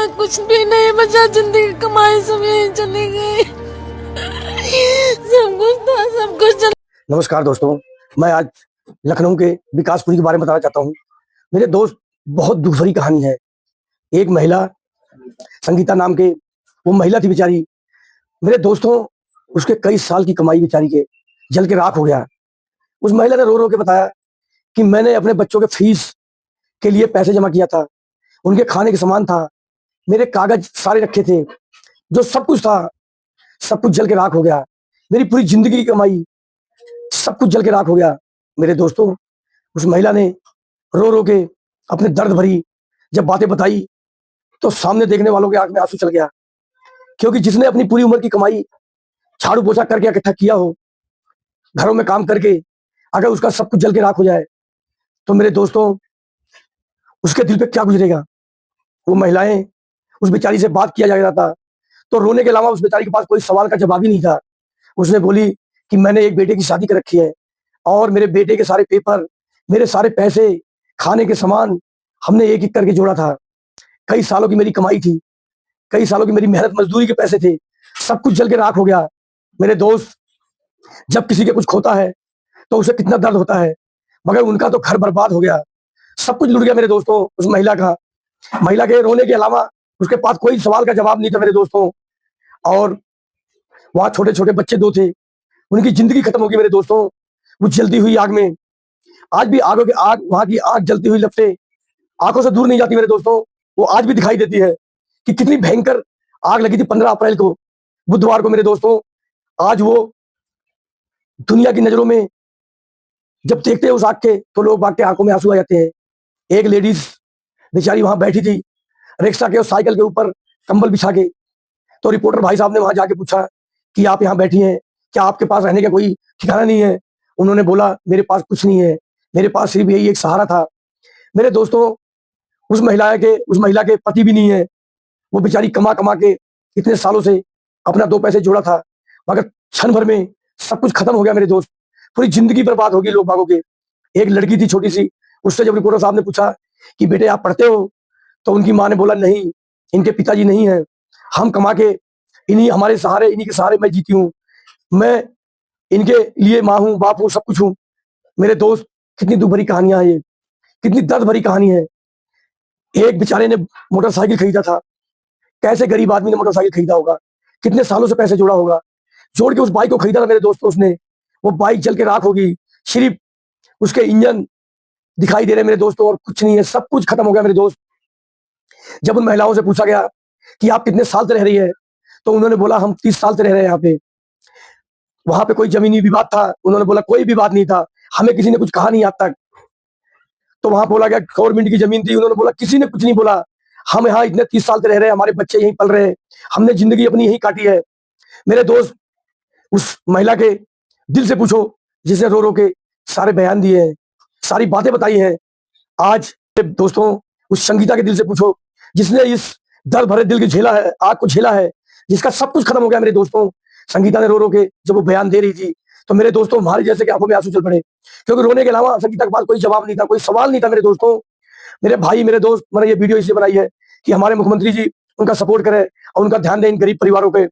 बचा, कुछ भी नहीं बचा, जिंदगी कमाई सब यही चली गई। सब कुछ था, सब कुछ चल। नमस्कार दोस्तों, मैं आज लखनऊ के विकासपुरी के बारे में बताना चाहता हूँ। मेरे दोस्त, बहुत दुख भरी कहानी है। एक महिला, संगीता नाम के, वो महिला थी बेचारी। मेरे दोस्तों, उसके कई साल की कमाई बेचारी के जल के राख हो गया। उस महिला ने रो रो के बताया कि मैंने अपने बच्चों के फीस के लिए पैसे जमा किया था, उनके खाने के सामान था, मेरे कागज सारे रखे थे, जो सब कुछ था, सब कुछ जल के राख हो गया। मेरी पूरी जिंदगी की कमाई सब कुछ जल के राख हो गया। मेरे दोस्तों, उस महिला ने रो रो के अपने दर्द भरी जब बातें बताई तो सामने देखने वालों के आंख में आंसू चल गया। क्योंकि जिसने अपनी पूरी उम्र की कमाई झाड़ू पोछा करके इकट्ठा किया हो, घरों में काम करके, अगर उसका सब कुछ जल के राख हो जाए तो मेरे दोस्तों, उसके दिल पे क्या गुजरेगा। वो महिलाएं, उस बेचारी से बात किया जा रहा था तो रोने के अलावा उस बेचारी के पास कोई सवाल का जवाब ही नहीं था। उसने बोली कि मैंने एक बेटे की शादी कर रखी है और मेरे बेटे के सारे पेपर, मेरे सारे पैसे, खाने के सामान हमने एक एक करके जोड़ा था। कई सालों की मेरी कमाई थी, कई सालों की मेरी मेहनत मजदूरी के पैसे थे, सब कुछ जल के राख हो गया। मेरे दोस्त, जब किसी के कुछ खोता है तो उसे कितना दर्द होता है, मगर उनका तो घर बर्बाद हो गया, सब कुछ लुट गया मेरे दोस्तों। उस महिला का, महिला के रोने के अलावा उसके पास कोई सवाल का जवाब नहीं था मेरे दोस्तों। और वहां छोटे छोटे बच्चे दो थे, उनकी जिंदगी खत्म हो गई मेरे दोस्तों। वो जलती हुई आग में, आज भी आगों की आग, वहां की आग जलती हुई लपटें आंखों से दूर नहीं जाती मेरे दोस्तों। वो आज भी दिखाई देती है कि कितनी भयंकर आग लगी थी 15 अप्रैल को, बुधवार को मेरे दोस्तों। आज वो दुनिया की नजरों में जब देखते हैं उस आग के तो लोग बाग के आंखों में आंसू आ जाते हैं। एक लेडीज बेचारी वहां बैठी थी रिक्शा के और साइकिल के ऊपर कंबल बिछा के। तो रिपोर्टर भाई साहब ने वहां जाके पूछा कि आप यहाँ बैठी हैं, क्या आपके पास रहने का कोई ठिकाना नहीं है? उन्होंने बोला मेरे पास कुछ नहीं है, मेरे पास सिर्फ यही एक सहारा था। मेरे दोस्तों, उस महिला के पति भी नहीं है। वो बेचारी कमा कमा के इतने सालों से अपना दो पैसे जोड़ा था, मगर क्षण भर में सब कुछ खत्म हो गया मेरे दोस्त। पूरी जिंदगी बर्बाद होगी लोग बागों के। एक लड़की थी छोटी सी, उससे जब रिपोर्टर साहब ने पूछा कि बेटे आप पढ़ते हो, तो उनकी माँ ने बोला नहीं, इनके पिताजी नहीं है, हम कमा के इन्हीं हमारे सहारे, इन्हीं के सहारे मैं जीती हूँ, मैं इनके लिए माँ हूँ, बाप हूँ, सब कुछ हूँ। मेरे दोस्त, कितनी दुख भरी कहानियां है ये, कितनी दर्द भरी कहानी है। एक बेचारे ने मोटरसाइकिल खरीदा था, कैसे गरीब आदमी ने मोटरसाइकिल खरीदा होगा, कितने सालों से पैसे जोड़ा होगा, जोड़ के उस बाइक को खरीदा था मेरे दोस्तों उसने। वो बाइक जल के राख होगी, सिर्फ उसके इंजन दिखाई दे रहे मेरे दोस्तों, और कुछ नहीं है, सब कुछ खत्म हो गया मेरे दोस्त। जब उन महिलाओं से पूछा गया कि आप कितने साल से रह रही है, तो उन्होंने बोला हम 30 साल से रह रहे हैं यहाँ पे। वहां पे कोई जमीनी विवाद था, उन्होंने बोला कोई विवाद नहीं था, हमें किसी ने कुछ कहा नहीं आज तक। तो वहां बोला गया गवर्नमेंट की जमीन थी, उन्होंने बोला किसी ने कुछ नहीं बोला, हम यहाँ इतने 30 साल से रह रहे हैं, हमारे बच्चे यहीं पल रहे हैं, हमने जिंदगी अपनी यहीं काटी है। मेरे दोस्त, उस महिला के दिल से पूछो जिसने रो रो के सारे बयान दिए हैं, सारी बातें बताई हैं। आज दोस्तों, उस संगीता के दिल से पूछो जिसने इस दर्द भरे दिल की झेला है, आग को झेला है, जिसका सब कुछ खत्म हो गया मेरे दोस्तों। संगीता ने रो रो के जब वो बयान दे रही थी तो मेरे दोस्तों, हमारे जैसे कि आंखों में आंसू चल पड़े। क्योंकि रोने के अलावा संगीता के पास कोई जवाब नहीं था, कोई सवाल नहीं था मेरे दोस्तों। मेरे भाई, मेरे दोस्त, मैंने ये वीडियो इसलिए बनाई है कि हमारे मुख्यमंत्री जी उनका सपोर्ट करें और उनका ध्यान दें इन गरीब परिवारों पे।